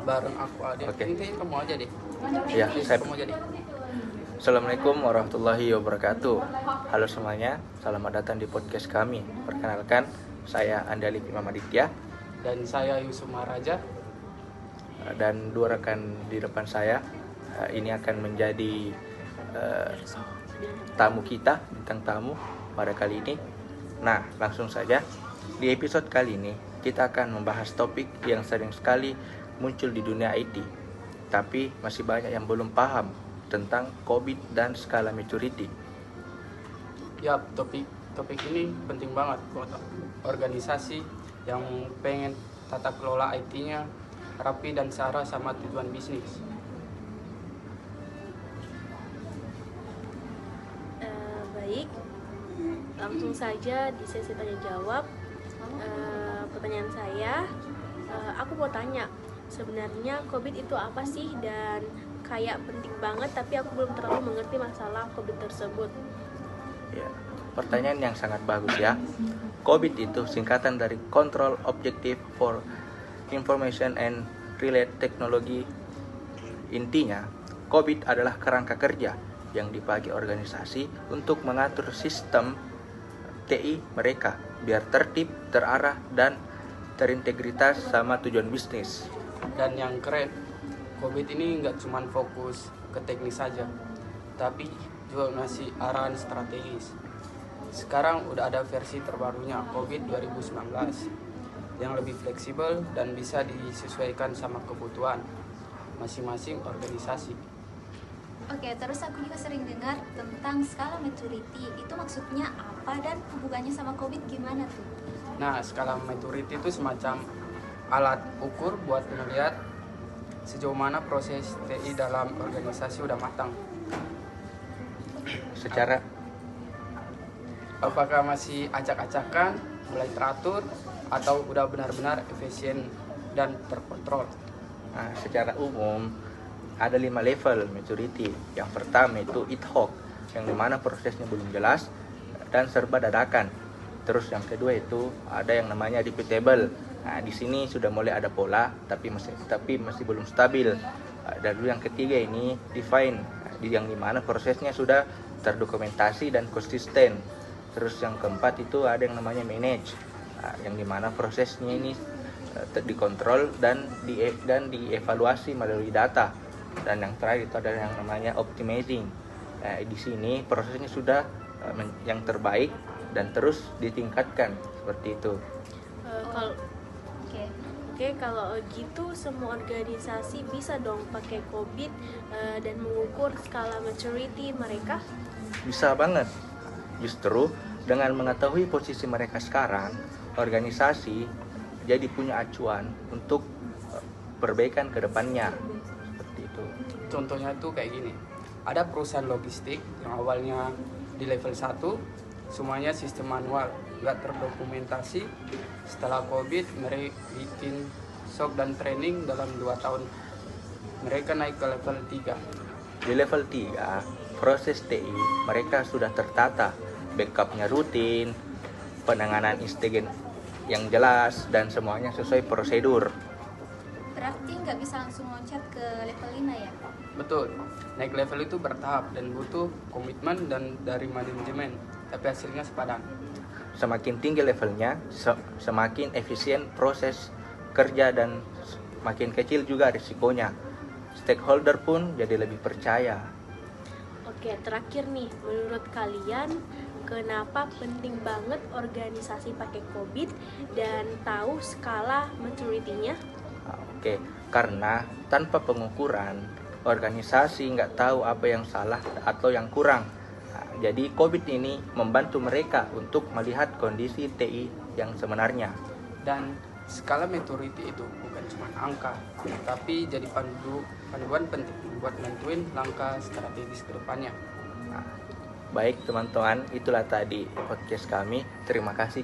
bareng aku Adit. Oke. Ini kayaknya kamu aja deh. Ya, saya. Kamu aja deh. Assalamualaikum warahmatullahi wabarakatuh. Halo semuanya, selamat datang di podcast kami. Perkenalkan, saya Andali Imam Aditya Dan saya Yusuf Maharaja. dan dua rekan di depan saya. Ini akan menjadi tamu kita, bintang tamu pada kali ini. Nah, langsung saja. Di episode kali ini, kita akan membahas topik yang sering sekali muncul di dunia IT. Tapi masih banyak yang belum paham tentang COVID dan skala maturity. Ya, topik ini penting banget buat organisasi yang pengen tata kelola IT-nya rapi dan searah sama tujuan bisnis. Baik, langsung saja di sesi tanya jawab. Pertanyaan saya, aku mau tanya, sebenarnya COVID itu apa sih, dan kayak penting banget tapi aku belum terlalu mengerti masalah COVID tersebut. Ya, pertanyaan yang sangat bagus ya. COVID itu singkatan dari Control Objective for Information and Related Technology. Intinya, COVID adalah kerangka kerja yang dipakai organisasi untuk mengatur sistem TI mereka biar tertib, terarah, dan terintegritas sama tujuan bisnis. Dan yang keren, COVID ini nggak cuma fokus ke teknis saja, tapi juga ngasih arahan strategis. Sekarang udah ada versi terbarunya COVID 2019 yang lebih fleksibel dan bisa disesuaikan sama kebutuhan masing-masing organisasi. Oke, terus aku juga sering dengar tentang skala maturity. Itu maksudnya apa dan hubungannya sama COVID gimana tuh? Nah, skala maturity itu semacam alat ukur buat melihat sejauh mana proses TI dalam organisasi udah matang. Secara Apakah masih acak-acakan, mulai teratur, atau udah benar-benar efisien dan terkontrol? secara umum ada 5 level maturity. Yang pertama itu ad hoc, yang dimana prosesnya belum jelas dan serba dadakan. Terus yang kedua itu ada yang namanya repeatable. Di sini sudah mulai ada pola, tapi masih belum stabil. Dan yang ketiga ini define, yang dimana prosesnya sudah terdokumentasi dan konsisten. Terus yang keempat itu ada yang namanya manage, yang dimana prosesnya ini dikontrol dan dievaluasi melalui data. Dan yang terakhir itu ada yang namanya optimizing. Di sini prosesnya sudah yang terbaik dan terus ditingkatkan seperti itu. Kalau gitu semua organisasi bisa dong pakai COVID dan mengukur skala maturity mereka? Bisa banget. Justru dengan mengetahui posisi mereka sekarang, organisasi jadi punya acuan untuk perbaikan ke depannya. Seperti itu. Contohnya tuh kayak gini. Ada perusahaan logistik yang awalnya di level 1, semuanya sistem manual, nggak terdokumentasi. Setelah COVID, mereka bikin shock dan training dalam 2 tahun. Mereka naik ke level 3. Di level 3, proses TI mereka sudah tertata, backupnya rutin, penanganan insiden yang jelas, dan semuanya sesuai prosedur. Berarti nggak bisa langsung loncat ke level 5 ya? Betul, naik level itu bertahap dan butuh komitmen dan dari manajemen, tapi hasilnya sepadan. Semakin tinggi levelnya, semakin efisien proses kerja dan makin kecil juga risikonya. Stakeholder pun jadi lebih percaya. Oke, terakhir nih, menurut kalian kenapa penting banget organisasi pakai COVID dan tahu skala maturity-nya? Oke, karena tanpa pengukuran, organisasi nggak tahu apa yang salah atau yang kurang. Jadi COVID ini membantu mereka untuk melihat kondisi TI yang sebenarnya. Dan skala maturity itu bukan cuma angka, tapi jadi panduan penting buat nentuin langkah strategis ke depannya. Baik teman-teman, itulah tadi podcast kami. Terima kasih